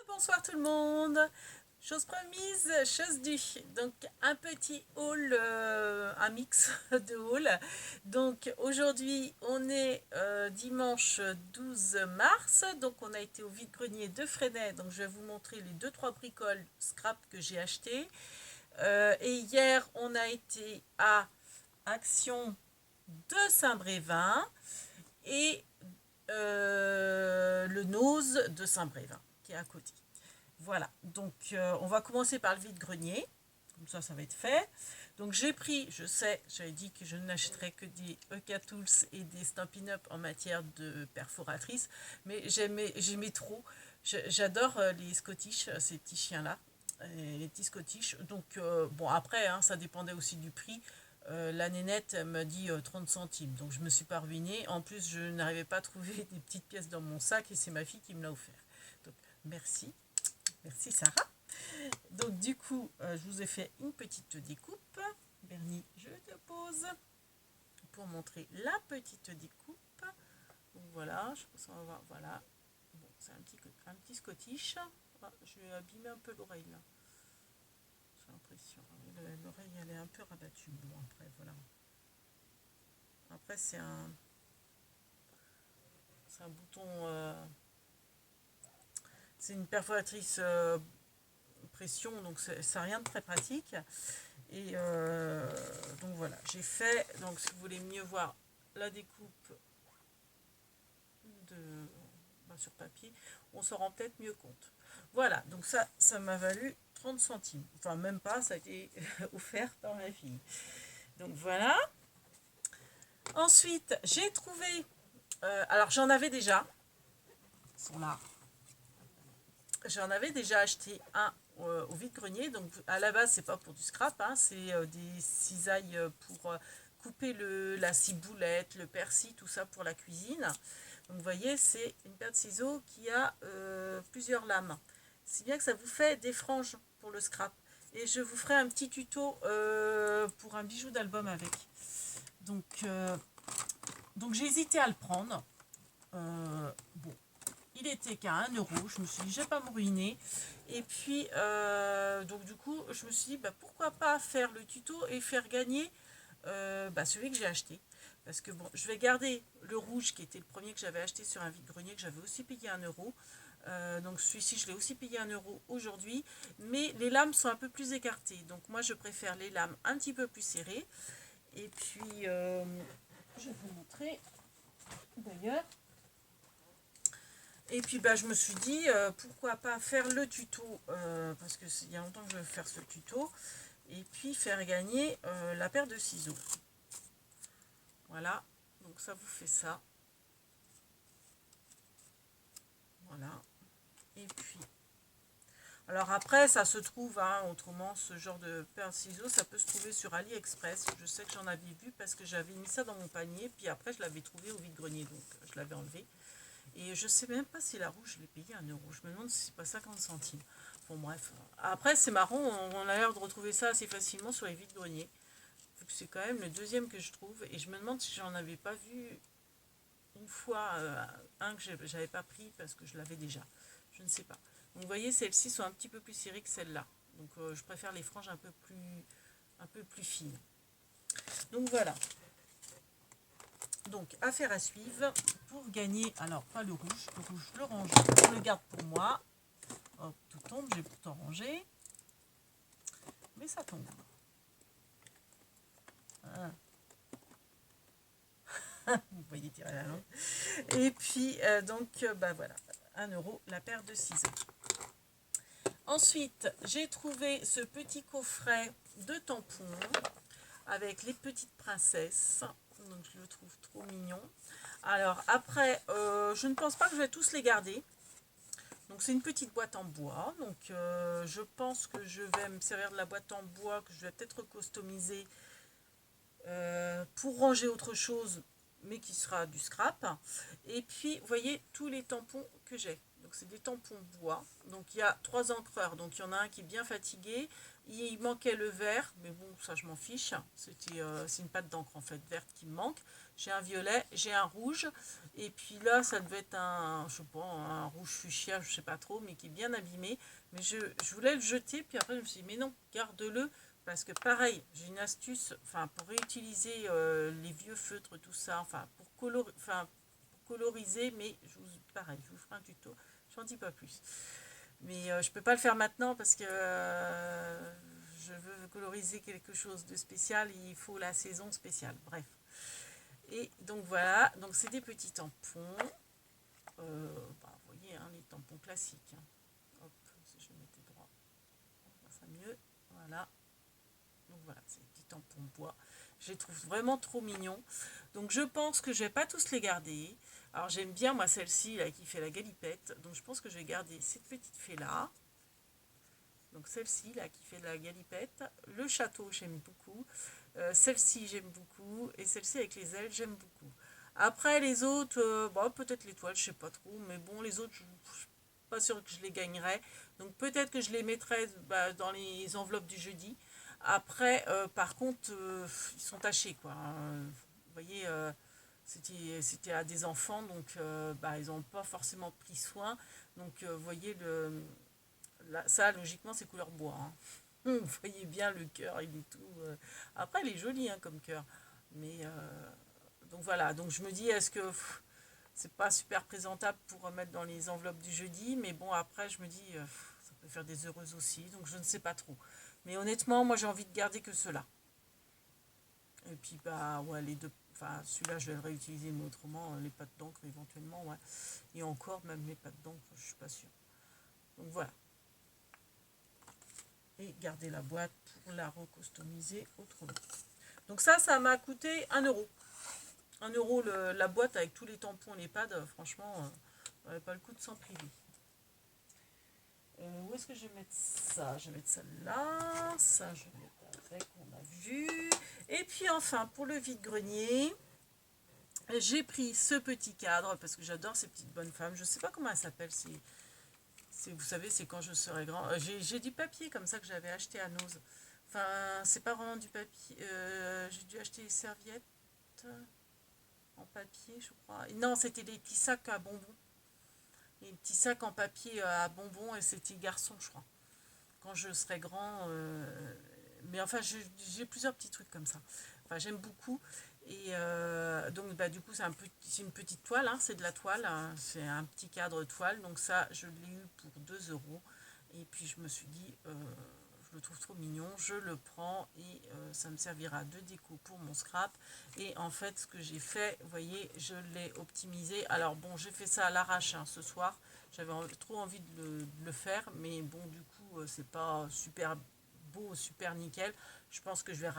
Bonsoir tout le monde. Chose promise, chose due. Donc un petit haul, un mix de haul. Donc aujourd'hui on est dimanche 12 mars. Donc on a été au vide-grenier de Freinet. Donc je vais vous montrer les deux trois bricoles scrap que j'ai achetées. Et hier on a été à Action de Saint-Brévin et le Nose de Saint-Brévin qui est à côté. Voilà, donc on va commencer par le vide-grenier, comme ça va être fait. Donc j'ai pris, je sais, j'avais dit que je n'achèterais que des EK Tools et des Stampin' Up en matière de perforatrice, mais j'aimais trop. J'adore les Scottish, ces petits chiens-là, les petits Scottish. Donc bon après, hein, ça dépendait aussi du prix. La nénette me dit 30 centimes, donc je me suis pas ruinée. En plus, je n'arrivais pas à trouver des petites pièces dans mon sac et c'est ma fille qui me l'a offert. Donc merci. Merci Sarah. Donc du coup, je vous ai fait une petite découpe. Bernie, je te pose pour montrer la petite découpe. Donc voilà, je pense qu'on va voir. Voilà. Bon, c'est un petit Scottish. Ah, je vais abîmer un peu l'oreille là. J'ai l'impression. L'oreille elle est un peu rabattue. Bon après voilà. Après c'est un bouton. C'est une perforatrice pression, donc ça rien de très pratique. Et donc voilà, j'ai fait, donc si vous voulez mieux voir la découpe de, sur papier, on s'en rend peut-être mieux compte. Voilà, donc ça m'a valu 30 centimes. Enfin, même pas, ça a été offert par ma fille. Donc voilà. Ensuite, j'ai trouvé, alors j'en avais déjà, ils sont là. J'en avais déjà acheté un au vide-grenier. Donc à la base, c'est pas pour du scrap, hein, c'est des cisailles pour couper la ciboulette, le persil, tout ça pour la cuisine. Donc vous voyez, c'est une paire de ciseaux qui a plusieurs lames. Si bien que ça vous fait des franges pour le scrap. Et je vous ferai un petit tuto pour un bijou d'album avec. Donc, donc j'ai hésité à le prendre. Bon, il était qu'à 1 euro. Je me suis dit, je vais pas me ruiner. Et puis, donc du coup, je me suis dit, bah, pourquoi pas faire le tuto et faire gagner celui que j'ai acheté. Parce que bon, je vais garder le rouge qui était le premier que j'avais acheté sur un vide-grenier que j'avais aussi payé 1 euro. Donc celui-ci, je l'ai aussi payé 1 euro aujourd'hui. Mais les lames sont un peu plus écartées. Donc moi, je préfère les lames un petit peu plus serrées. Et puis, je vais vous montrer d'ailleurs. Et puis je me suis dit pourquoi pas faire le tuto parce que il y a longtemps que je veux faire ce tuto et puis faire gagner la paire de ciseaux. Voilà, donc ça vous fait ça. Voilà. Et puis alors après ça se trouve hein, autrement ce genre de paire de ciseaux ça peut se trouver sur AliExpress. Je sais que j'en avais vu parce que j'avais mis ça dans mon panier puis après je l'avais trouvé au vide-grenier donc je l'avais enlevé. Et je sais même pas si la rouge, je l'ai payée 1 euro. Je me demande si c'est pas 50 centimes. Bon, bref. Après, c'est marrant, on a l'air de retrouver ça assez facilement sur les vides-greniers. Vu que c'est quand même le deuxième que je trouve. Et je me demande si j'en avais pas vu une fois un que j'avais pas pris parce que je l'avais déjà. Je ne sais pas. Donc, vous voyez, celles-ci sont un petit peu plus serrées que celles-là. Donc, je préfère les franges un peu plus fines. Donc, voilà. Donc, affaire à suivre pour gagner. Alors, pas le rouge, je le range, je le garde pour moi. Hop, tout tombe, j'ai pourtant rangé. Mais ça tombe. Voilà. Vous voyez tirer la langue. Et puis, voilà. 1 euro la paire de ciseaux. Ensuite, j'ai trouvé ce petit coffret de tampons avec les petites princesses. Donc, je le trouve trop mignon. Alors, après, je ne pense pas que je vais tous les garder. Donc c'est une petite boîte en bois, donc je pense que je vais me servir de la boîte en bois que je vais peut-être customiser pour ranger autre chose, mais qui sera du scrap. Et puis vous voyez tous les tampons que j'ai. Donc c'est des tampons bois. Donc il y a 3 encreurs. Donc il y en a un qui est bien fatigué. Il manquait le vert, mais bon, ça je m'en fiche. C'est une pâte d'encre en fait, verte qui me manque. J'ai un violet, j'ai un rouge. Et puis là, ça devait être un, je sais pas, un rouge fuchsia, je sais pas trop, mais qui est bien abîmé. Mais je voulais le jeter, puis après je me suis dit, mais non, garde-le. Parce que pareil, j'ai une astuce, enfin pour réutiliser les vieux feutres, tout ça, enfin pour coloriser, mais pareil, je vous ferai un tuto, j'en dis pas plus. Mais je peux pas le faire maintenant parce que je veux coloriser quelque chose de spécial, il faut la saison spéciale, bref. Et donc voilà, donc c'est des petits tampons, vous voyez, hein, les tampons classiques. Hein. Hop, si je mettais droit, on va voir ça mieux, voilà. Donc voilà, c'est des petits tampons bois. Je les trouve vraiment trop mignons. Donc je pense que je vais pas tous les garder. Alors j'aime bien moi celle-ci là qui fait la galipette. Donc je pense que je vais garder cette petite fée là. Donc celle-ci là qui fait la galipette. Le château j'aime beaucoup. Celle-ci j'aime beaucoup. Et celle-ci avec les ailes j'aime beaucoup. Après les autres, bon, peut-être l'étoile, je sais pas trop. Mais bon les autres, je suis pas sûre que je les gagnerais. Donc peut-être que je les mettrai dans les enveloppes du jeudi. Après, par contre, ils sont tachés, quoi. Hein. Vous voyez, c'était à des enfants, donc ils n'ont pas forcément pris soin. Donc, vous voyez, ça, logiquement, c'est couleur bois. Hein. Vous voyez bien le cœur, il est tout. Après, il est joli hein, comme cœur. Mais, donc voilà, donc je me dis, est-ce que c'est pas super présentable pour mettre dans les enveloppes du jeudi, mais bon, après, je me dis, ça peut faire des heureuses aussi, donc je ne sais pas trop. Mais honnêtement, moi, j'ai envie de garder que ceux-là. Et puis, bah, ouais, les deux. Enfin, celui-là, je vais le réutiliser, mais autrement, les pâtes d'encre, éventuellement, ouais. Et encore, même les pâtes d'encre, je suis pas sûre. Donc voilà. Et garder la boîte pour la recustomiser autrement. Donc ça m'a coûté 1 euro. 1 euro la boîte avec tous les tampons et les pads, franchement, ça n'avait pas le coup de s'en priver. Où est-ce que je vais mettre ça? Je vais mettre ça là. Ça, je vais mettre avec, on a vu. Et puis enfin, pour le vide-grenier, j'ai pris ce petit cadre parce que j'adore ces petites bonnes femmes. Je ne sais pas comment elles s'appellent. Vous savez, c'est quand je serai grand. J'ai du papier comme ça que j'avais acheté à Nose. Enfin, c'est pas vraiment du papier. J'ai dû acheter des serviettes en papier, je crois. Non, c'était des petits sacs à bonbons. Des petits sacs en papier à bonbons et c'était garçon, je crois. Quand je serai grand. Mais enfin, j'ai plusieurs petits trucs comme ça. Enfin, j'aime beaucoup. Et donc, du coup, c'est une petite toile, hein, c'est de la toile. Hein, c'est un petit cadre toile. Donc, ça, je l'ai eu pour 2 euros. Et puis, je me suis dit, je le trouve trop mignon. Je le prends et ça me servira de déco pour mon scrap. Et en fait, ce que j'ai fait, vous voyez, je l'ai optimisé. Alors, bon, j'ai fait ça à l'arrache hein, ce soir. J'avais trop envie de le faire. Mais bon, du coup, c'est pas super beau, super nickel. Je pense que je vais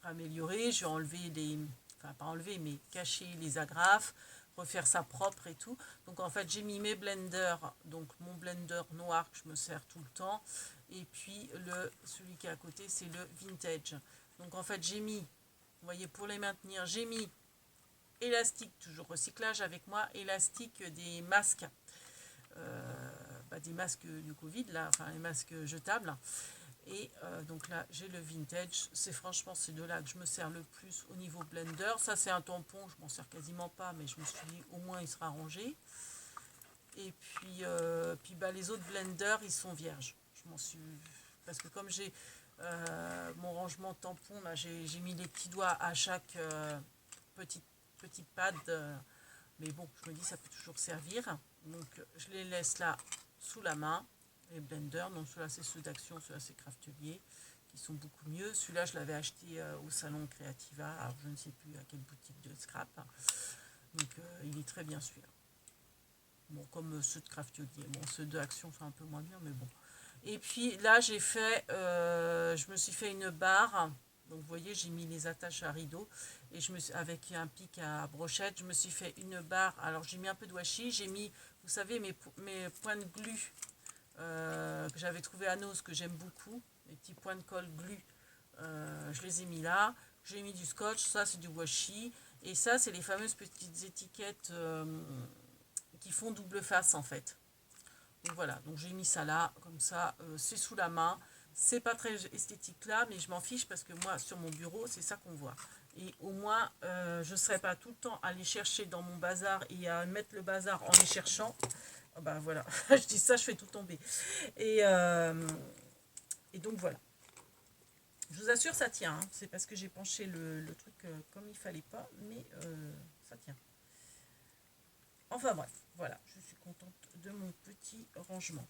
améliorer. Je vais enlever enfin pas enlever, mais cacher les agrafes, refaire ça propre et tout. Donc en fait, j'ai mis mes blenders, donc mon blender noir que je me sers tout le temps. Et puis celui qui est à côté, c'est le vintage. Donc en fait, j'ai mis, vous voyez, pour les maintenir, j'ai mis élastique, toujours recyclage avec moi, élastique des masques. Des masques du Covid, là, enfin les masques jetables. Et donc là, j'ai le vintage. C'est franchement ces deux-là que je me sers le plus au niveau blender. Ça, c'est un tampon, je m'en sers quasiment pas, mais je me suis dit, au moins, il sera rangé. Et puis, les autres blenders, ils sont vierges. Je m'en suis... Parce que comme j'ai mon rangement de tampons, là, j'ai mis les petits doigts à chaque petite pad. Mais bon, je me dis, ça peut toujours servir. Donc, je les laisse là, sous la main. Les blenders, donc ceux-là c'est ceux d'Action, ceux-là c'est Craftelier, qui sont beaucoup mieux. Celui-là je l'avais acheté au salon Creativa, alors je ne sais plus à quelle boutique de scrap. Donc il est très bien celui-là. Bon, comme ceux de Craftelier, bon ceux d'Action sont un peu moins bien, mais bon. Et puis là j'ai fait, je me suis fait une barre, donc vous voyez j'ai mis les attaches à rideau, et avec un pic à brochette, je me suis fait une barre, alors j'ai mis un peu de washi, j'ai mis, vous savez, mes points de glu que j'avais trouvé à Nose, que j'aime beaucoup, les petits points de colle glu, je les ai mis là. J'ai mis du scotch, ça c'est du washi, et ça c'est les fameuses petites étiquettes qui font double face en fait. Donc voilà, donc j'ai mis ça là, comme ça, c'est sous la main. C'est pas très esthétique là, mais je m'en fiche parce que moi, sur mon bureau, c'est ça qu'on voit. Et au moins, je ne serai pas tout le temps à aller chercher dans mon bazar et à mettre le bazar en les cherchant. Ah bah voilà, je dis ça, je fais tout tomber. Et, euh, et donc voilà. Je vous assure, ça tient. Hein. C'est parce que j'ai penché le truc comme il fallait pas, mais ça tient. Enfin bref, voilà, je suis contente de mon petit rangement.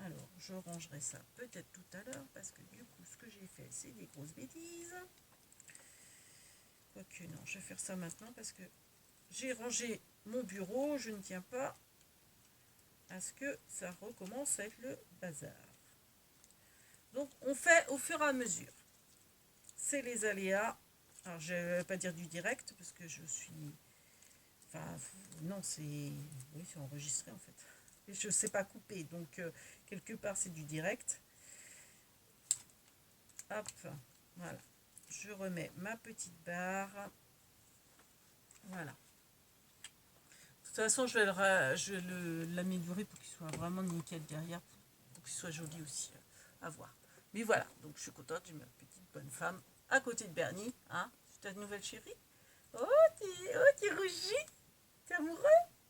Alors, je rangerai ça peut-être tout à l'heure, parce que du coup, ce que j'ai fait, c'est des grosses bêtises. Quoique non, je vais faire ça maintenant, parce que j'ai rangé mon bureau, je ne tiens pas à ce que ça recommence à être le bazar. Donc, on fait au fur et à mesure. C'est les aléas. Alors, je ne vais pas dire du direct, parce que je suis... Enfin, non, c'est... Oui, c'est enregistré, en fait. Et je ne sais pas couper, donc quelque part, c'est du direct. Hop, voilà. Je remets ma petite barre. Voilà. De toute façon, je vais l'améliorer pour qu'il soit vraiment nickel derrière, pour qu'il soit joli aussi à voir. Mais voilà, donc je suis contente, j'ai ma petite bonne femme à côté de Bernie. Hein, c'est ta nouvelle chérie. Oh, t'es rougi. T'es amoureux.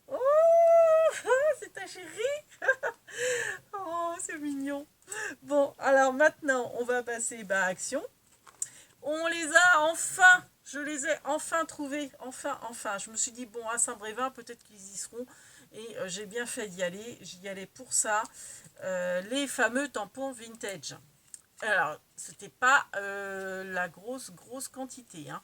Oh, c'est ta chérie. Oh, c'est mignon. Bon, alors maintenant, on va passer à action. On les a enfin, je les ai enfin trouvés, enfin. Je me suis dit, bon, à Saint-Brévin, peut-être qu'ils y seront. Et j'ai bien fait d'y aller, j'y allais pour ça. Les fameux tampons vintage. Alors, c'était pas la grosse quantité. Hein.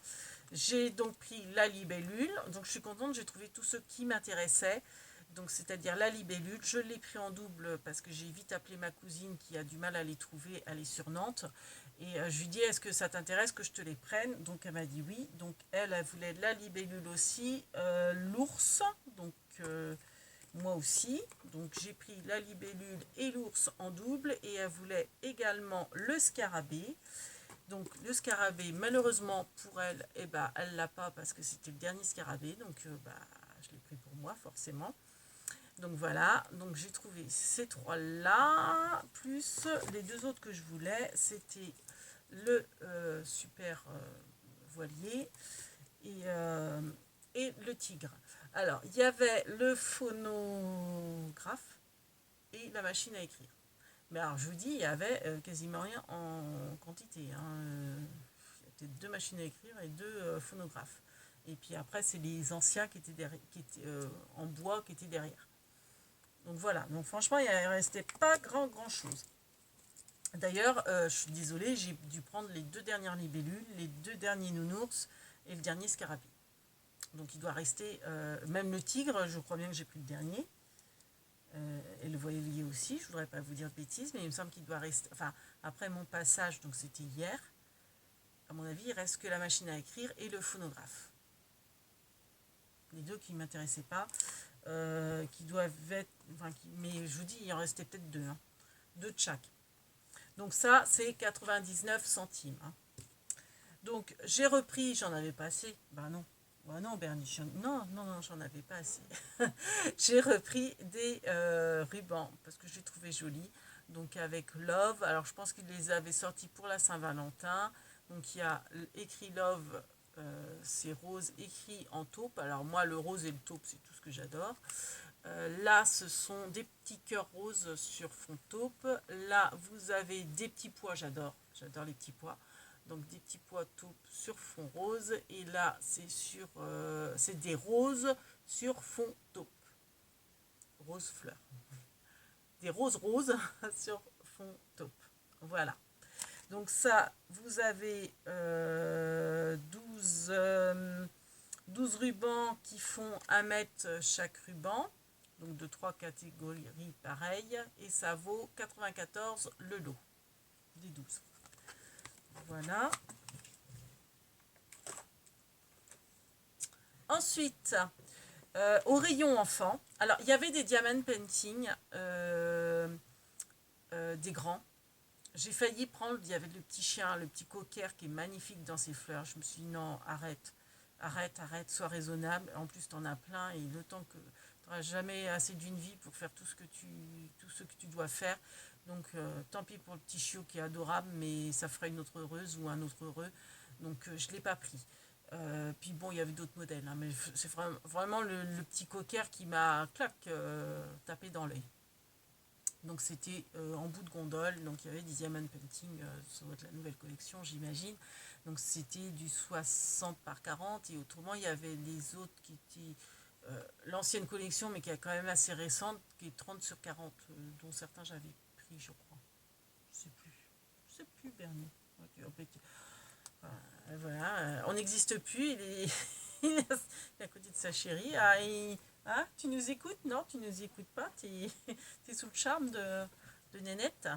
J'ai donc pris la libellule, donc je suis contente, j'ai trouvé tous ceux qui m'intéressaient. Donc, c'est-à-dire la libellule, je l'ai pris en double parce que j'ai vite appelé ma cousine qui a du mal à les trouver, elle est sur Nantes. Et je lui dis, est-ce que ça t'intéresse que je te les prenne? Donc, elle m'a dit oui. Donc, elle voulait la libellule aussi, l'ours, donc moi aussi. Donc, j'ai pris la libellule et l'ours en double. Et elle voulait également le scarabée. Donc, le scarabée, malheureusement pour elle, eh ben, elle l'a pas parce que c'était le dernier scarabée. Donc, je l'ai pris pour moi, forcément. Donc voilà, donc j'ai trouvé ces trois-là, plus les deux autres que je voulais, c'était le super voilier et le tigre. Alors, il y avait le phonographe et la machine à écrire. Mais alors, je vous dis, il y avait quasiment rien en quantité. Hein. Il y a peut-être deux machines à écrire et deux phonographes. Et puis après, c'est les anciens qui étaient, qui étaient en bois qui étaient derrière. Donc voilà, donc franchement, il ne restait pas grand chose. D'ailleurs, je suis désolée, j'ai dû prendre les deux dernières libellules, les deux derniers nounours et le dernier scarabée. Donc il doit rester, même le tigre, je crois bien que j'ai pris le dernier. Et le voilier aussi, je ne voudrais pas vous dire de bêtises, mais il me semble qu'il doit rester, enfin, après mon passage, donc c'était hier, à mon avis, il reste que la machine à écrire et le phonographe. Les deux qui ne m'intéressaient pas, qui doivent être, enfin, mais je vous dis, il en restait peut-être deux, hein, deux de chaque. Donc ça, c'est 99 centimes. Hein. Donc j'ai repris, j'en avais pas assez. Ben non. Non, Bernie, non, j'en avais pas assez. J'ai repris des rubans parce que je les trouvais jolis. Donc avec Love, alors je pense qu'ils les avaient sortis pour la Saint-Valentin. Donc il y a écrit Love, c'est rose écrit en taupe. Alors moi, le rose et le taupe, c'est tout ce que j'adore. Là, ce sont des petits cœurs roses sur fond taupe. Là, vous avez des petits pois, j'adore les petits pois. Donc des petits pois taupe sur fond rose. Et là, c'est des roses sur fond taupe. Rose fleur. Des roses sur fond taupe. Voilà. Donc ça, vous avez 12 rubans qui font 1 mètre chaque ruban. Donc de 3 catégories pareilles. Et ça vaut 94 le lot des 12. Voilà. Ensuite, au rayon enfant, alors il y avait des diamond painting, des grands. J'ai failli prendre, il y avait le petit chien, le petit cocker qui est magnifique dans ses fleurs. Je me suis dit non, arrête, sois raisonnable. En plus, t'en as plein et le temps que n'auras jamais assez d'une vie pour faire tout ce que tu dois faire. Donc tant pis pour le petit chiot qui est adorable, mais ça fera une autre heureuse ou un autre heureux. Donc je ne l'ai pas pris. Puis bon, il y avait d'autres modèles, hein, mais c'est vraiment le petit cocker qui m'a tapé dans l'œil. Donc c'était en bout de gondole, donc il y avait des diamond painting, ça doit être la nouvelle collection j'imagine. Donc c'était du 60 par 40 et autrement il y avait les autres qui étaient l'ancienne collection mais qui est quand même assez récente, qui est 30 sur 40, dont certains j'avais pris je crois. Je sais plus Bernie. Voilà, on n'existe plus, il est à côté de sa chérie. Ah, tu nous écoutes? Non, tu nous écoutes pas, tu es sous le charme de Nénette.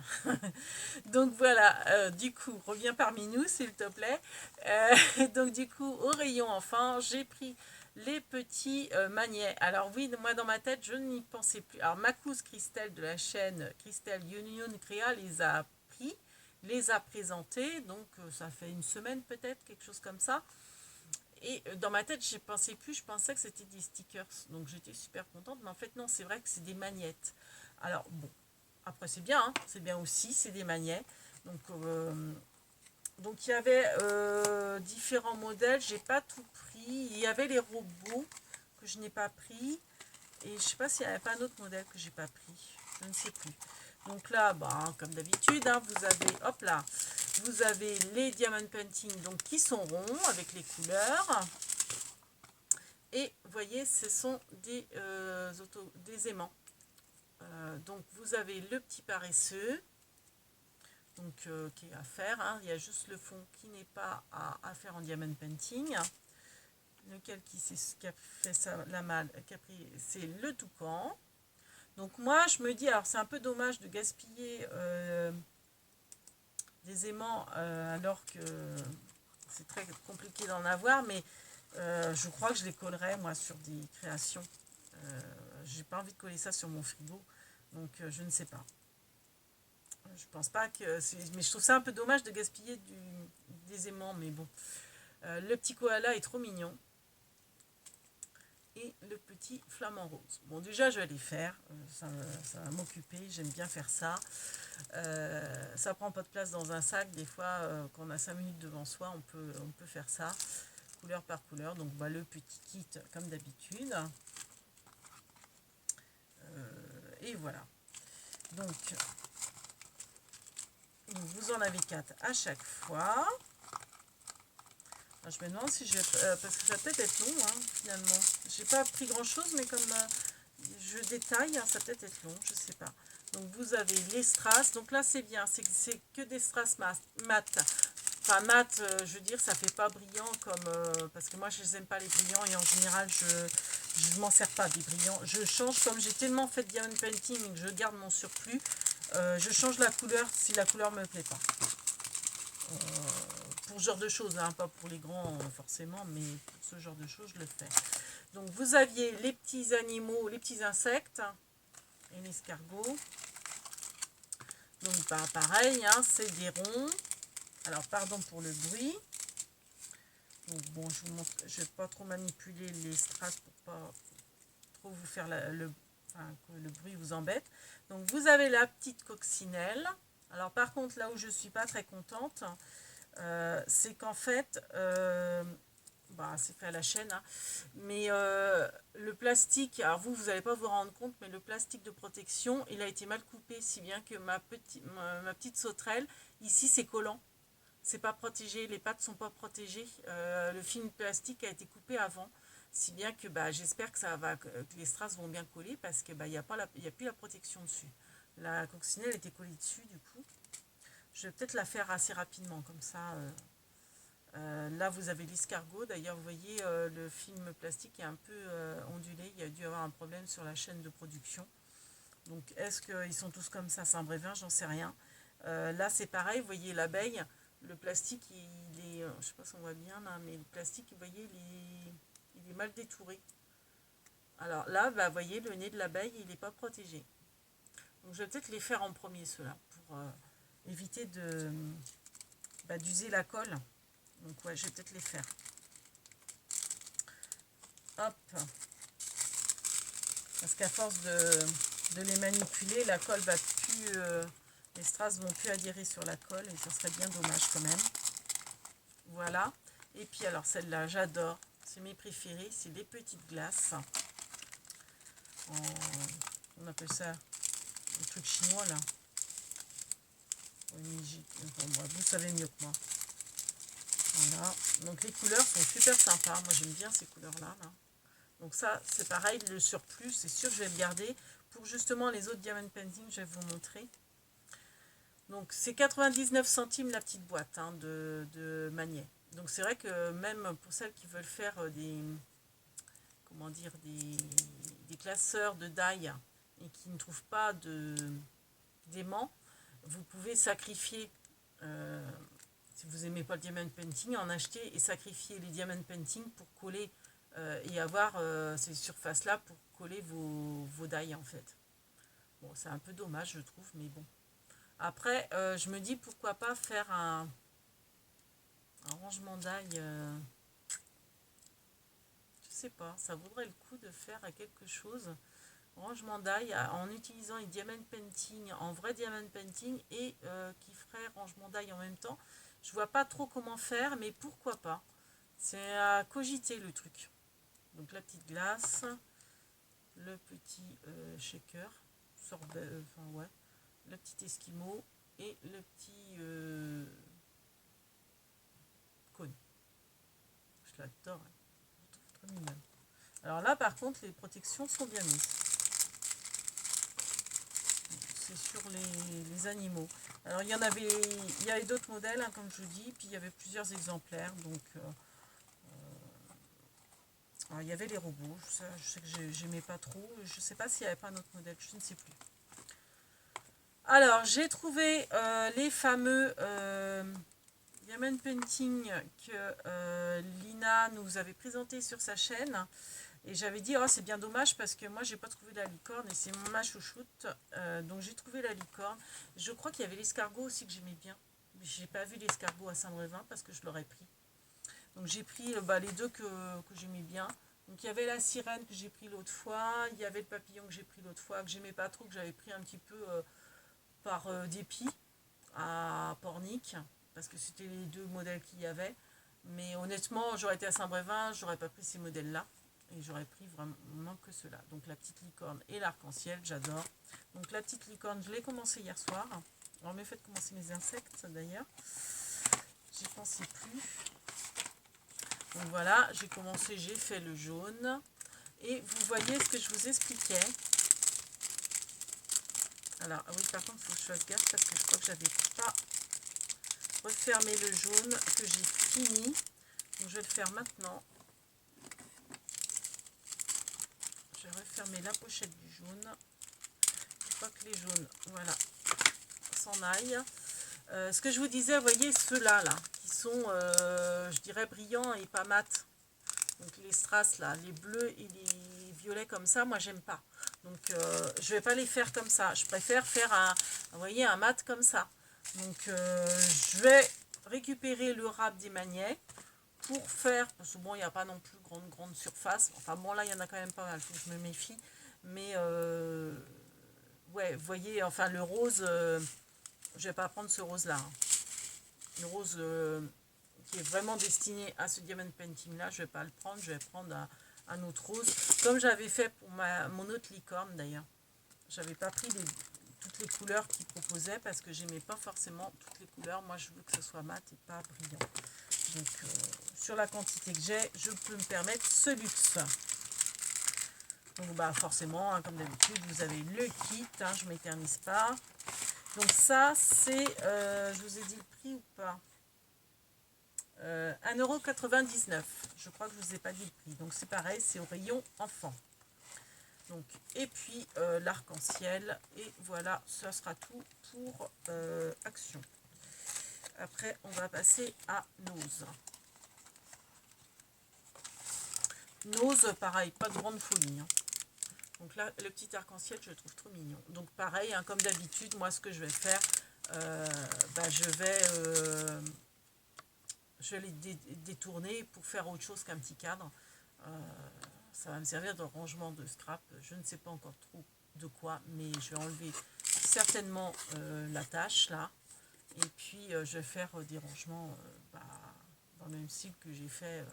Donc voilà, du coup, reviens parmi nous s'il te plaît. Donc du coup, au rayon enfant, j'ai pris les petits magnets. Alors oui, moi dans ma tête, je n'y pensais plus. Alors ma cousine Christelle de la chaîne Christelle Union Créa les a pris, les a présentés, donc ça fait une semaine peut-être, quelque chose comme ça. Et dans ma tête, j'y pensais plus, je pensais que c'était des stickers. Donc j'étais super contente, mais en fait non, c'est vrai que c'est des magnettes. Alors bon, après c'est bien, hein, c'est bien aussi, c'est des magnets. Donc il y avait différents modèles, j'ai pas tout pris. Il y avait les robots que je n'ai pas pris. Et je sais pas s'il n'y avait pas un autre modèle que j'ai pas pris. Je ne sais plus. Donc là, bah, comme d'habitude, hein, vous avez, hop là, vous avez les diamond painting donc, qui sont ronds avec les couleurs. Et vous voyez, ce sont des aimants. Donc vous avez le petit paresseux, donc qui est à faire. Hein. Il y a juste le fond qui n'est pas à faire en diamond painting. Lequel qui a fait ça, la malle, c'est le toucan. Donc moi je me dis, alors c'est un peu dommage de gaspiller des aimants alors que c'est très compliqué d'en avoir, mais je crois que je les collerai moi sur des créations. J'ai pas envie de coller ça sur mon frigo, donc je ne sais pas. Je pense pas que mais je trouve ça un peu dommage de gaspiller des aimants, mais bon. Le petit koala est trop mignon. Et le petit flamant rose. Bon, déjà, je vais les faire. Ça va m'occuper. J'aime bien faire ça. Ça prend pas de place dans un sac. Des fois, quand on a 5 minutes devant soi, on peut faire ça. Couleur par couleur. Donc, bah, le petit kit, comme d'habitude. Et voilà. Donc, vous en avez 4 à chaque fois. Je me demande si je vais... parce que ça va peut-être être long, hein, finalement. J'ai pas pris grand-chose, mais comme je détaille, hein, ça va peut-être être long, je sais pas. Donc, vous avez les strass. Donc là, c'est bien. C'est que des strass mat. Enfin, mat, je veux dire, ça fait pas brillant comme... parce que moi, je les aime pas les brillants. Et en général, je m'en sers pas des brillants. Je change, comme j'ai tellement fait de diamond painting et que je garde mon surplus, je change la couleur si la couleur me plaît pas. Pour ce genre de choses, hein, pas pour les grands forcément, mais pour ce genre de choses, je le fais. Donc vous aviez les petits animaux, les petits insectes et l'escargot. Donc bah, pareil, hein, c'est des ronds. Alors pardon pour le bruit. Donc bon, je vous montre, je vais pas trop manipuler les strass pour pas trop vous faire que le bruit vous embête. Donc vous avez la petite coccinelle. Alors par contre, là où je suis pas très contente, c'est qu'en fait, bah, c'est fait à la chaîne, hein, mais le plastique, alors vous n'allez pas vous rendre compte, mais le plastique de protection, il a été mal coupé, si bien que ma petite sauterelle, ici c'est collant, c'est pas protégé, les pattes sont pas protégées, le film plastique a été coupé avant, si bien que bah, j'espère que les strass vont bien coller, parce que bah, y a plus la protection dessus. La coccinelle était collée dessus, du coup. Je vais peut-être la faire assez rapidement, comme ça. Là, vous avez l'escargot. D'ailleurs, vous voyez, le film plastique est un peu ondulé. Il y a dû avoir un problème sur la chaîne de production. Donc, est-ce qu'ils sont tous comme ça, Saint-Brévin? J'en sais rien. Là, c'est pareil. Vous voyez, l'abeille, le plastique, il est... je ne sais pas si on voit bien, là, mais le plastique, vous voyez, il est mal détouré. Alors là, bah, vous voyez, le nez de l'abeille, il n'est pas protégé. Donc, je vais peut-être les faire en premier, ceux-là, pour éviter d'user la colle. Donc ouais, je vais peut-être les faire. Hop. Parce qu'à force de les manipuler, la colle va plus... les strass vont plus adhérer sur la colle et ça serait bien dommage quand même. Voilà. Et puis alors celle-là, j'adore. C'est mes préférés, c'est les petites glaces. On appelle ça le truc chinois là. Vous savez mieux que moi. Voilà. Donc les couleurs sont super sympas. Moi j'aime bien ces couleurs-là. Là. Donc ça, c'est pareil, le surplus, c'est sûr que je vais le garder. Pour justement les autres diamond painting, je vais vous montrer. Donc c'est 99 centimes la petite boîte hein, de Magnet. Donc c'est vrai que même pour celles qui veulent faire comment dire, des classeurs de die et qui ne trouvent pas d'aimant, vous pouvez sacrifier, si vous n'aimez pas le diamond painting, en acheter et sacrifier les diamond painting pour coller et avoir ces surfaces-là pour coller vos die en fait. Bon, c'est un peu dommage je trouve, mais bon. Après, je me dis pourquoi pas faire un rangement d'ail. Je sais pas, ça vaudrait le coup de faire quelque chose. Rangement d'ail en utilisant les diamond painting, en vrai diamond painting et qui ferait rangement d'ail en même temps. Je vois pas trop comment faire, mais pourquoi pas. C'est à cogiter le truc. Donc la petite glace, le petit shaker, sorbet, enfin ouais, le petit esquimau et le petit cône. Je l'adore, hein. Je trouve trop mignon. Alors là par contre les protections sont bien mises. C'est sur les animaux. Alors il y avait d'autres modèles hein, comme je vous dis, puis il y avait plusieurs exemplaires. Donc il y avait les robots, je sais que j'aimais pas trop. Je sais pas s'il n'y avait pas un autre modèle, je ne sais plus. Alors j'ai trouvé les fameux diamond painting que Lina nous avait présenté sur sa chaîne. Et j'avais dit, oh, c'est bien dommage parce que moi, j'ai pas trouvé la licorne et c'est ma chouchoute. Donc, j'ai trouvé la licorne. Je crois qu'il y avait l'escargot aussi que j'aimais bien. Mais j'ai pas vu l'escargot à Saint-Brévin parce que je l'aurais pris. Donc, j'ai pris les deux que j'aimais bien. Donc, il y avait la sirène que j'ai pris l'autre fois. Il y avait le papillon que j'ai pris l'autre fois, que j'aimais pas trop, que j'avais pris un petit peu par dépit à Pornic. Parce que c'était les deux modèles qu'il y avait. Mais honnêtement, j'aurais été à Saint-Brévin, j'aurais pas pris ces modèles-là. Et j'aurais pris vraiment que cela. Donc la petite licorne et l'arc-en-ciel, j'adore. Donc la petite licorne, je l'ai commencé hier soir. Alors mes faites commencer mes insectes d'ailleurs. J'y pensais plus. Donc voilà, j'ai commencé, j'ai fait le jaune. Et vous voyez ce que je vous expliquais. Alors, ah oui, par contre, il faut que je fasse gaffe parce que je crois que j'avais pas refermé le jaune que j'ai fini. Donc je vais le faire maintenant. Je vais refermer la pochette du jaune. Pour pas que les jaunes, voilà, s'en aillent. Ce que je vous disais, vous voyez ceux-là, là, qui sont, je dirais, brillants et pas mat. Donc les strass, là, les bleus et les violets comme ça, moi, j'aime pas. Donc, je vais pas les faire comme ça. Je préfère faire vous voyez, un mat comme ça. Donc, je vais récupérer le râpe des magnets pour faire, parce que bon, il n'y a pas non plus grande surface. Enfin bon, là, il y en a quand même pas mal, il faut que je me méfie. Mais, ouais, vous voyez, enfin, le rose, je vais pas prendre ce rose-là. Hein. Le rose qui est vraiment destiné à ce diamond painting-là, je vais pas le prendre, je vais prendre un autre rose. Comme j'avais fait pour mon autre licorne, d'ailleurs. J'avais pas pris toutes les couleurs qu'ils proposaient parce que j'aimais pas forcément toutes les couleurs. Moi, je veux que ce soit mat et pas brillant. Donc, sur la quantité que j'ai, je peux me permettre ce luxe. Donc, bah, forcément, hein, comme d'habitude, vous avez le kit. Hein, je ne m'éternise pas. Donc, ça, c'est... je vous ai dit le prix ou pas 1,99 €. Je crois que je ne vous ai pas dit le prix. Donc, c'est pareil, c'est au rayon enfant. Donc, et puis, l'arc-en-ciel. Et voilà, ça sera tout pour Action. Après, on va passer à Nose. Nose, pareil, pas de grande folie. Hein. Donc là, le petit arc-en-ciel, je le trouve trop mignon. Donc pareil, hein, comme d'habitude, moi, ce que je vais faire, je vais les détourner pour faire autre chose qu'un petit cadre. ça va me servir de rangement de scrap. Je ne sais pas encore trop de quoi, mais je vais enlever certainement la tâche là. Et puis je vais faire des rangements dans le même style que j'ai fait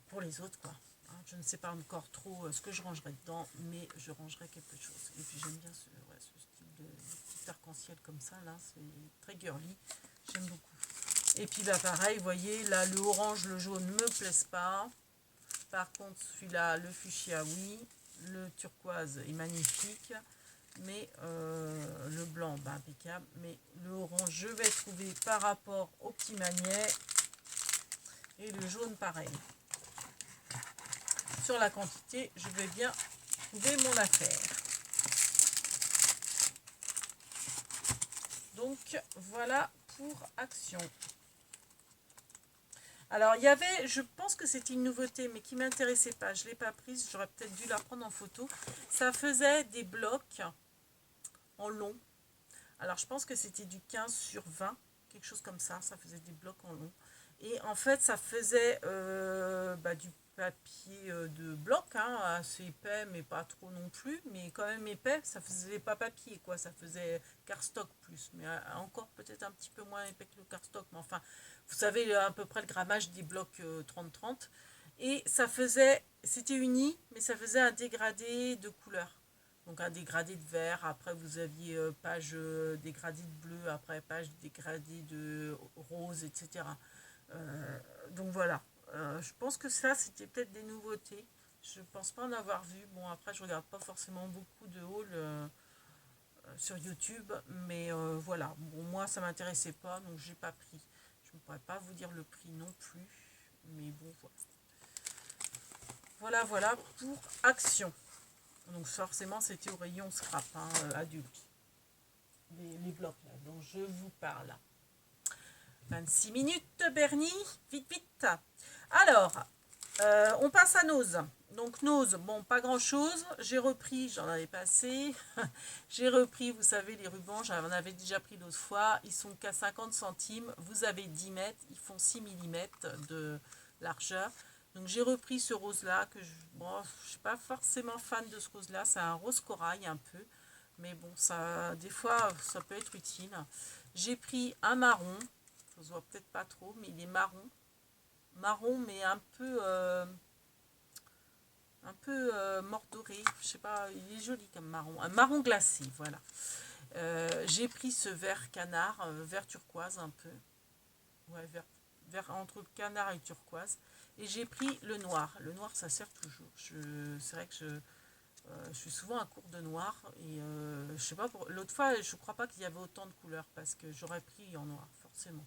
pour les autres, quoi. Hein, je ne sais pas encore trop ce que je rangerai dedans, mais je rangerai quelque chose. Et puis j'aime bien ce style de petit arc-en-ciel comme ça, là, c'est très girly, j'aime beaucoup. Et puis bah pareil, vous voyez, là le orange, le jaune me plaisent pas. Par contre celui-là, le fuchsia, oui. Le turquoise est magnifique. Mais le blanc, bah, impeccable. Mais le orange, je vais trouver par rapport au petit magnet. Et le jaune, pareil. Sur la quantité, je vais bien trouver mon affaire. Donc, voilà pour Action. Alors, il y avait, je pense que c'était une nouveauté, mais qui ne m'intéressait pas. Je ne l'ai pas prise, j'aurais peut-être dû la prendre en photo. Ça faisait des blocs en long. Alors, je pense que c'était du 15/20, quelque chose comme ça. Ça faisait des blocs en long. Et en fait, ça faisait du papier de bloc, hein, assez épais, mais pas trop non plus. Mais quand même épais, ça faisait pas papier, quoi. Ça faisait cardstock plus. Mais encore peut-être un petit peu moins épais que le cardstock. Mais enfin, vous savez à peu près le grammage des blocs 30-30. Et ça faisait, c'était uni, mais ça faisait un dégradé de couleurs. Donc un dégradé de vert, après vous aviez page dégradé de bleu, après page dégradé de rose, etc. Donc voilà. Je pense que ça, c'était peut-être des nouveautés. Je pense pas en avoir vu. Bon, après, je regarde pas forcément beaucoup de hauls sur YouTube, mais voilà. Bon, moi, ça m'intéressait pas, donc j'ai pas pris. Je ne pourrais pas vous dire le prix non plus, mais bon, voilà. Voilà pour Action. Donc forcément, c'était au rayon scrap, hein, adulte. Les blocs là dont je vous parle. 26 minutes, Bernie, vite, vite. Alors, on passe à Nose. Donc Nose, bon, pas grand-chose. J'ai repris, j'en avais pas assez. J'ai repris, vous savez, les rubans, j'en avais déjà pris l'autre fois. Ils sont qu'à 50 centimes. Vous avez 10 mètres, ils font 6 millimètres de largeur. Donc j'ai repris ce rose-là, que je ne suis pas forcément fan de ce rose-là. C'est un rose corail un peu. Mais bon, ça, des fois, ça peut être utile. J'ai pris un marron. Ça se voit peut-être pas trop, mais il est marron. Marron, mais un peu mordoré. Je sais pas, il est joli comme marron. Un marron glacé, voilà. J'ai pris ce vert canard, vert turquoise un peu. Ouais, vert entre canard et turquoise. Et j'ai pris le noir. Le noir, ça sert toujours. C'est vrai que je suis souvent à court de noir. Et je sais pas, l'autre fois, je crois pas qu'il y avait autant de couleurs parce que j'aurais pris en noir, forcément.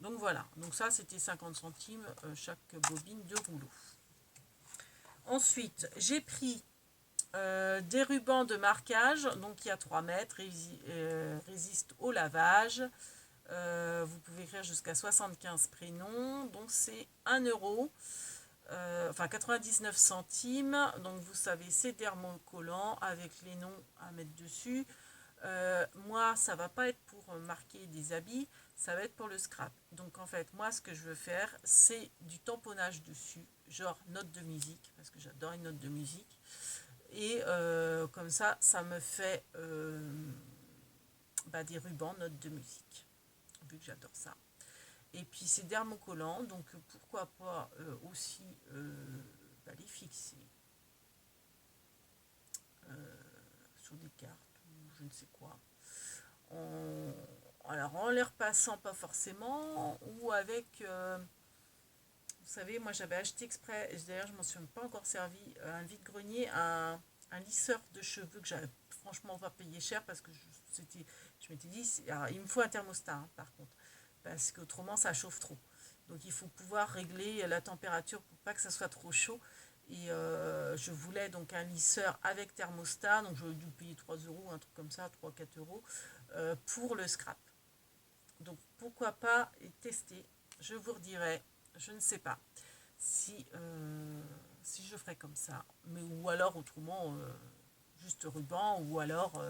Donc voilà. Donc ça, c'était 50 centimes chaque bobine de rouleau. Ensuite, j'ai pris des rubans de marquage. Donc il y a 3 mètres. Résiste au lavage. Vous pouvez écrire jusqu'à 75 prénoms. Donc c'est 1 euro. Enfin 99 centimes. Donc vous savez, c'est thermocollant avec les noms à mettre dessus. Moi, ça va pas être pour marquer des habits, ça va être pour le scrap. Donc en fait, moi, ce que je veux faire, c'est du tamponnage dessus, genre note de musique, parce que j'adore une note de musique. Et comme ça, ça me fait des rubans notes de musique, vu que j'adore ça. Et puis c'est thermocollant, donc pourquoi pas aussi les fixer sur des cartes ou je ne sais quoi. Alors en les repassant pas forcément, ou avec, vous savez, moi j'avais acheté exprès, et d'ailleurs je m'en suis pas encore servi, un vide-grenier, un lisseur de cheveux que j'avais franchement pas payé cher parce que je m'étais dit, alors, il me faut un thermostat hein, par contre, parce qu'autrement ça chauffe trop. Donc il faut pouvoir régler la température pour pas que ça soit trop chaud. Et je voulais donc un lisseur avec thermostat, donc j'aurais dû payer 3 euros, un truc comme ça, 3-4 euros, pour le scrap. Donc pourquoi pas tester, je vous redirai, je ne sais pas si je ferai comme ça, mais ou alors autrement juste ruban, ou alors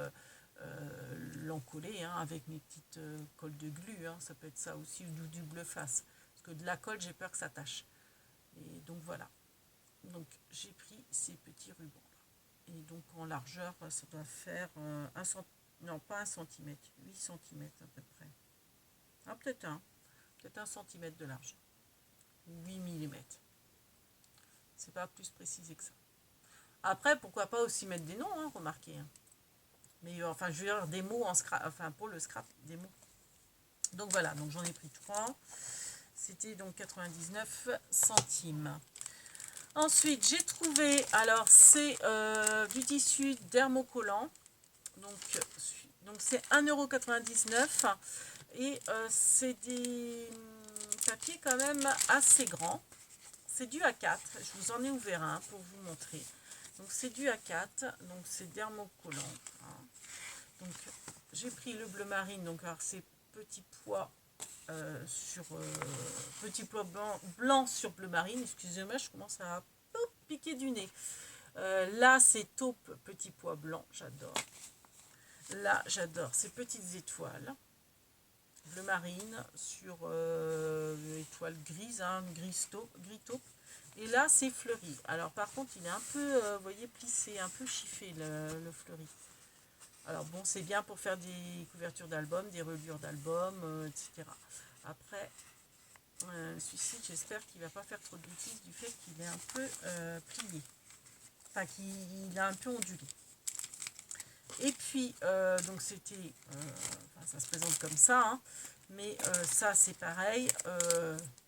l'encoller hein, avec mes petites colles de glu, hein, ça peut être ça aussi, ou du bleu face, parce que de la colle j'ai peur que ça tâche. Et donc voilà. Donc j'ai pris ces petits rubans là. Et donc en largeur, ça doit faire non pas 1 cm, 8 cm à peu près. Ah peut-être 1 cm de large. 8 mm. C'est pas plus précisé que ça. Après, pourquoi pas aussi mettre des noms, hein, remarquez. Hein. Mais enfin, je veux dire des mots en scrap, enfin pour le scrap, des mots. Donc voilà, donc j'en ai pris 3. C'était donc 99 centimes. Ensuite, j'ai trouvé, alors c'est du tissu dermocollant. Donc c'est 1,99 €. Et c'est des papiers quand même assez grands. C'est du A4. Je vous en ai ouvert un pour vous montrer. Donc c'est du A4. Donc c'est dermocollant. Hein. Donc j'ai pris le bleu marine. Donc alors c'est petit pois petit pois blanc sur bleu marine. Excusez-moi, je commence à piquer du nez. Là c'est taupe petit pois blanc. J'adore. Là j'adore ces petites étoiles. Bleu marine sur étoile grise, hein, gris taupe. Et là, c'est fleuri. Alors, par contre, il est un peu, vous voyez, plissé, un peu chiffé, le fleuri. Alors, bon, c'est bien pour faire des couvertures d'albums, des reliures d'albums, etc. Après, celui-ci, j'espère qu'il ne va pas faire trop de bêtises du fait qu'il est un peu plié. Enfin, qu'il a un peu ondulé. Et puis, donc c'était, enfin, ça se présente comme ça, hein, mais ça c'est pareil,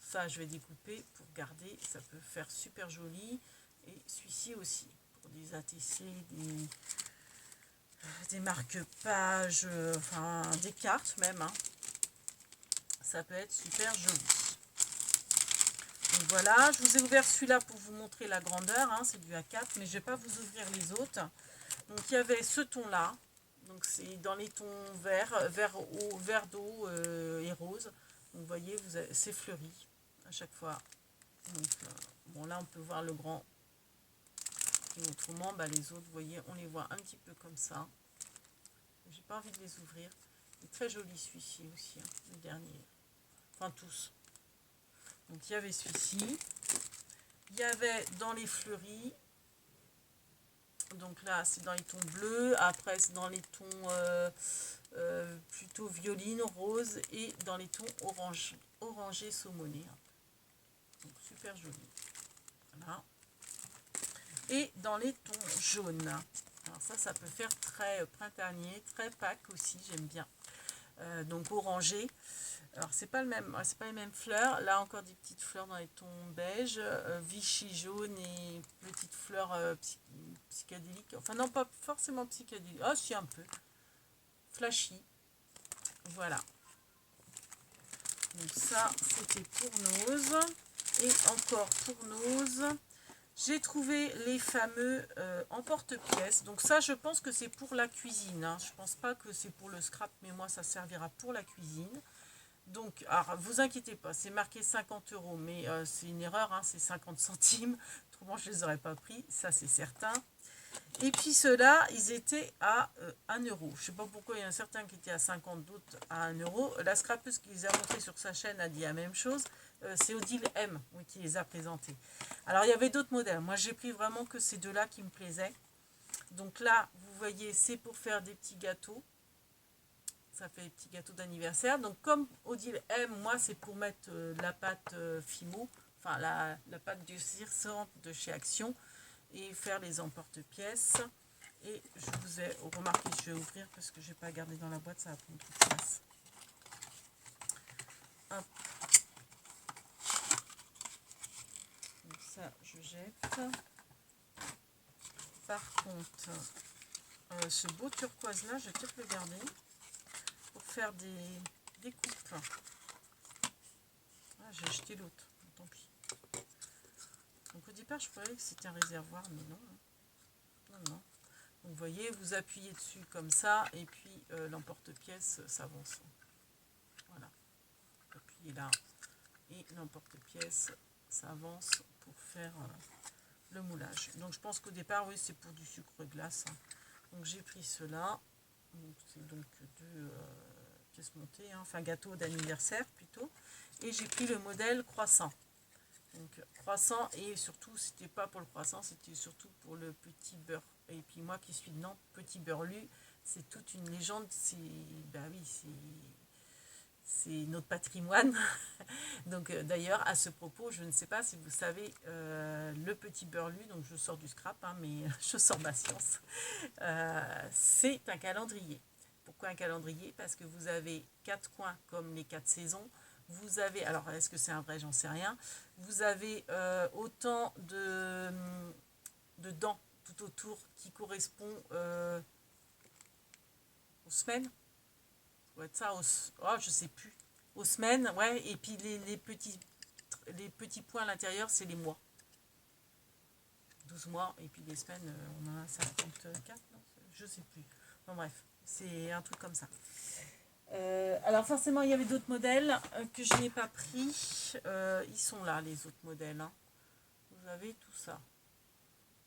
ça je vais découper pour garder, ça peut faire super joli, et celui-ci aussi, pour des ATC, des marque-pages, enfin des cartes même, hein, ça peut être super joli. Donc voilà, je vous ai ouvert celui-là pour vous montrer la grandeur, hein, c'est du A4, mais je ne vais pas vous ouvrir les autres. Donc il y avait ce ton-là. Donc c'est dans les tons vert d'eau et rose. Donc vous voyez, c'est fleuri à chaque fois. Donc bon là on peut voir le grand. Et autrement, bah, les autres, vous voyez, on les voit un petit peu comme ça. J'ai pas envie de les ouvrir. Il est très joli celui-ci aussi, hein, le dernier. Enfin tous. Donc il y avait celui-ci. Il y avait dans les fleuris. Donc là, c'est dans les tons bleus. Après, c'est dans les tons plutôt violine, rose. Et dans les tons orangé saumoné. Donc super joli. Voilà. Et dans les tons jaunes. Alors ça peut faire très printanier, très Pâques aussi, j'aime bien. Donc orangé. Alors c'est pas les mêmes fleurs. Là encore des petites fleurs dans les tons beige, Vichy jaune et petites fleurs psychédéliques. Enfin non, pas forcément psychédéliques. Ah si, un peu. Flashy. Voilà. Donc ça c'était pour Nose. Et encore pour Nose, j'ai trouvé les fameux emporte-pièces. Donc ça je pense que c'est pour la cuisine. Hein. Je pense pas que c'est pour le scrap, mais moi ça servira pour la cuisine. Donc, alors, vous inquiétez pas, c'est marqué 50 €, mais c'est une erreur, hein, c'est 50 centimes. Autrement, je ne les aurais pas pris, ça c'est certain. Et puis ceux-là, ils étaient à 1 €. Je ne sais pas pourquoi il y en a certains qui étaient à 50, d'autres à 1 €. La scrapeuse qui les a montrés sur sa chaîne a dit la même chose. C'est Odile M qui les a présentés. Alors, il y avait d'autres modèles. Moi, j'ai pris vraiment que ces deux-là qui me plaisaient. Donc là, vous voyez, c'est pour faire des petits gâteaux. Ça fait des petits gâteaux d'anniversaire. Donc comme Odile aime, moi c'est pour mettre la pâte Fimo, enfin la pâte durcissante de chez Action, et faire les emporte-pièces. Et je vous ai remarqué, je vais ouvrir parce que je n'ai pas gardé dans la boîte, ça va prendre toute la place. Hop. Donc ça je jette. Par contre, ce beau turquoise là, je vais peut-être le garder pour faire des coupes. Ah, j'ai jeté l'autre, tant pis. Donc au départ, je croyais que c'était un réservoir, mais non. Non, non. Donc vous voyez, vous appuyez dessus comme ça, et puis l'emporte-pièce s'avance. Voilà. Appuyez là, et l'emporte-pièce s'avance pour faire le moulage. Donc je pense qu'au départ, oui, c'est pour du sucre glace. Hein. Donc j'ai pris cela. C'est donc deux pièces montées, hein, enfin gâteau d'anniversaire plutôt. Et j'ai pris le modèle croissant. Donc croissant, et surtout c'était pas pour le croissant, c'était surtout pour le petit beurre. Et puis moi qui suis de Nantes, petit beurlu, c'est toute une légende, c'est bah oui, c'est notre patrimoine. Donc d'ailleurs à ce propos, je ne sais pas si vous savez, le petit beurlu, donc je sors du scrap, hein, mais je sors ma science, c'est un calendrier. Pourquoi un calendrier? Parce que vous avez 4 coins comme les 4 saisons. Vous avez, alors est-ce que c'est un vrai, j'en sais rien. Vous avez autant de dents tout autour qui correspond aux semaines. Ça doit être ça, oh, je sais plus. Aux semaines, ouais. Et puis les petits points à l'intérieur, c'est les mois. 12 mois, et puis les semaines, on en a 54, non, je sais plus. Bon, bref, c'est un truc comme ça. Alors forcément, il y avait d'autres modèles que je n'ai pas pris. Ils sont là, les autres modèles, hein. Vous avez tout ça.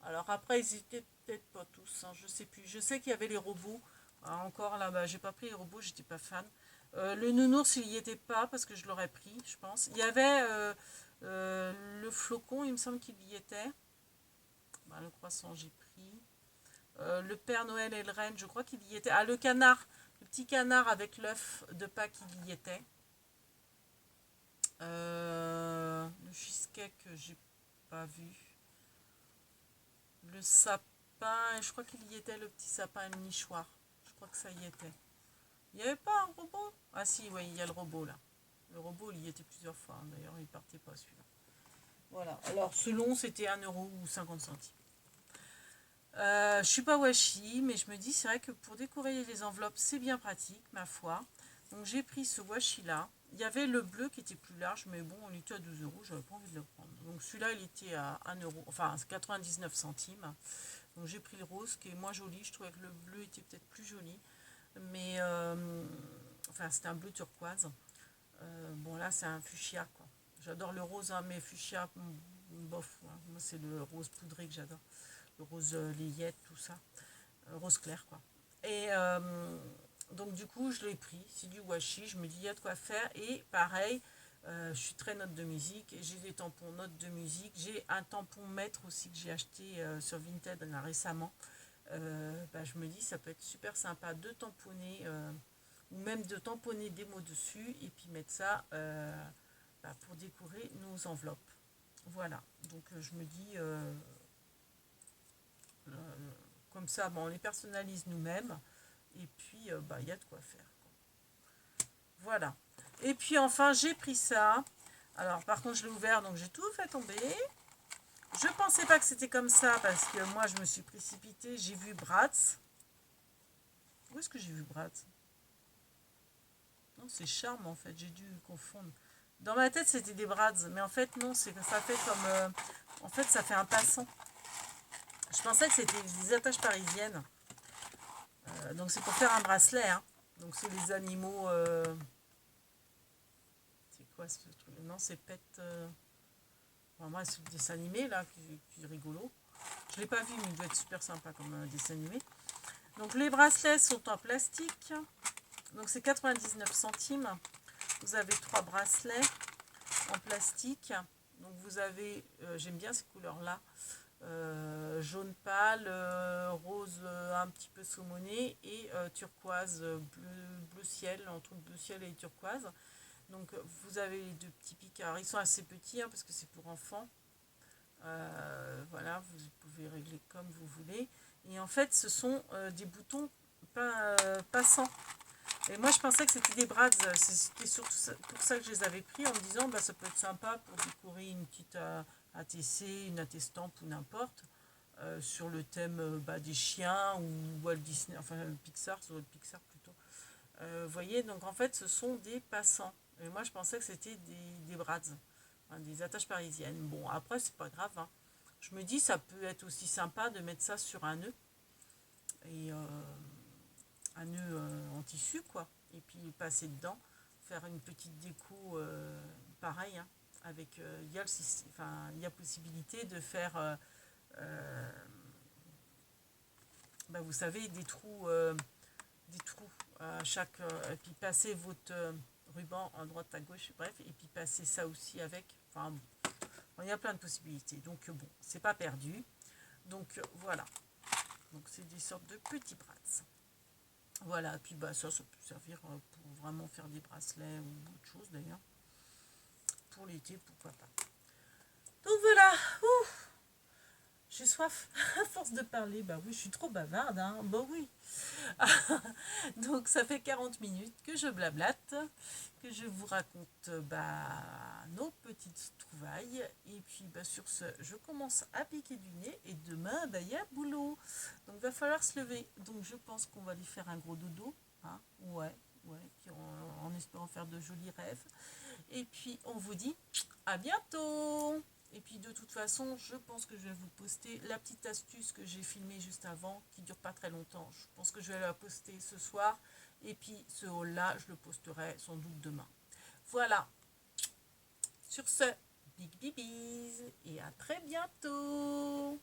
Alors après, ils étaient peut-être pas tous, hein, je sais plus. Je sais qu'il y avait les robots. Ah, encore là-bas, j'ai pas pris les robots, j'étais pas fan. Le nounours, il y était pas parce que je l'aurais pris, je pense. Il y avait le flocon, il me semble qu'il y était. Bah, le croissant, j'ai pris. Le Père Noël et le Renne, je crois qu'il y était. Ah, le canard, le petit canard avec l'œuf de Pâques, il y était. Le cheesecake, j'ai pas vu. Le sapin, je crois qu'il y était, le petit sapin et le nichoir. Je crois que ça y était. Il n'y avait pas un robot? Ah si, oui, il y a le robot là. Le robot, il y était plusieurs fois, hein. D'ailleurs, il partait pas celui-là. Voilà. Alors, selon, c'était 1 € ou 50 centimes. Je suis pas washi, mais je me dis, c'est vrai que pour décorer les enveloppes, c'est bien pratique, ma foi. Donc, j'ai pris ce washi là. Il y avait le bleu qui était plus large, mais bon, on était à 12 €, j'avais pas envie de le prendre. Donc, celui-là, il était à 1 €, enfin 99 centimes. Donc, j'ai pris le rose qui est moins joli. Je trouvais que le bleu était peut-être plus joli. Mais, enfin, c'était un bleu turquoise. Bon, là, c'est un fuchsia, quoi. J'adore le rose, hein, mais fuchsia, bof. Hein. Moi, c'est le rose poudré que j'adore. Le rose layette, tout ça. Rose clair, quoi. Et donc, du coup, je l'ai pris. C'est du washi. Je me dis, il y a de quoi faire. Et pareil, je suis très note de musique. J'ai des tampons notes de musique. J'ai un tampon maître aussi que j'ai acheté sur Vinted là, récemment. Bah, je me dis, ça peut être super sympa de tamponner. Ou même de tamponner des mots dessus et puis mettre ça bah, pour décorer nos enveloppes. Voilà, donc je me dis, euh, comme ça, bon, on les personnalise nous-mêmes et puis bah, il y a de quoi faire, quoi. Voilà. Et puis enfin, j'ai pris ça. Alors par contre, je l'ai ouvert, donc j'ai tout fait tomber. Je pensais pas que c'était comme ça parce que moi, je me suis précipitée. J'ai vu Bratz. Où est-ce que j'ai vu Bratz? Non, c'est Charme en fait, j'ai dû confondre. Dans ma tête, c'était des Brads, mais en fait, non, c'est ça fait comme. En fait, ça fait un passant. Je pensais que c'était des attaches parisiennes. Donc, c'est pour faire un bracelet, hein. Donc, c'est les animaux. C'est quoi ce truc? Non, c'est Pet. Enfin, moi, c'est le dessin animé, là, qui est rigolo. Je ne l'ai pas vu, mais il doit être super sympa comme dessin animé. Donc, les bracelets sont en plastique. Donc, c'est 99 centimes. Vous avez 3 bracelets en plastique. Donc vous avez, j'aime bien ces couleurs-là, jaune pâle, rose un petit peu saumoné et turquoise, bleu ciel, entre bleu ciel et turquoise. Donc vous avez les deux petits pics. Alors ils sont assez petits hein, parce que c'est pour enfants. Voilà, vous pouvez régler comme vous voulez. Et en fait, ce sont des boutons passants. Et moi, je pensais que c'était des brads. C'était surtout pour ça que je les avais pris en me disant bah, ça peut être sympa pour décorer une petite ATC, une AT-stamp ou n'importe sur le thème bah, des chiens ou Walt Disney, enfin Pixar, sur le Pixar plutôt. Vous voyez, donc en fait, ce sont des passants. Et moi, je pensais que c'était des brads, hein, des attaches parisiennes. Bon, après, c'est pas grave. Hein. Je me dis, ça peut être aussi sympa de mettre ça sur un nœud. Et un nœud en tissu quoi et puis passer dedans faire une petite déco pareil hein, avec il y a enfin il y a possibilité de faire bah, vous savez des trous à chaque et puis passer votre ruban à droite à gauche bref et puis passer ça aussi avec enfin Enfin, il y a plein de possibilités. Donc bon, c'est pas perdu. Donc voilà. Donc c'est des sortes de petits brats. Voilà, et puis bah ça peut servir pour vraiment faire des bracelets ou autre chose d'ailleurs. Pour l'été, pourquoi pas. Donc voilà, j'ai soif à force de parler. Bah oui, je suis trop bavarde, hein. Bah oui. Donc ça fait 40 minutes que je blablate, que je vous raconte nos petites trouvailles. Et puis sur ce, je commence à piquer du nez et demain, il y a boulot. Donc il va falloir se lever. Donc je pense qu'on va lui faire un gros dodo. Hein, ouais, puis en espérant faire de jolis rêves. Et puis on vous dit à bientôt. Et puis de toute façon, je pense que je vais vous poster la petite astuce que j'ai filmée juste avant, qui dure pas très longtemps. Je pense que je vais la poster ce soir. Et puis ce haul-là, je le posterai sans doute demain. Voilà. Sur ce, big bibis et à très bientôt.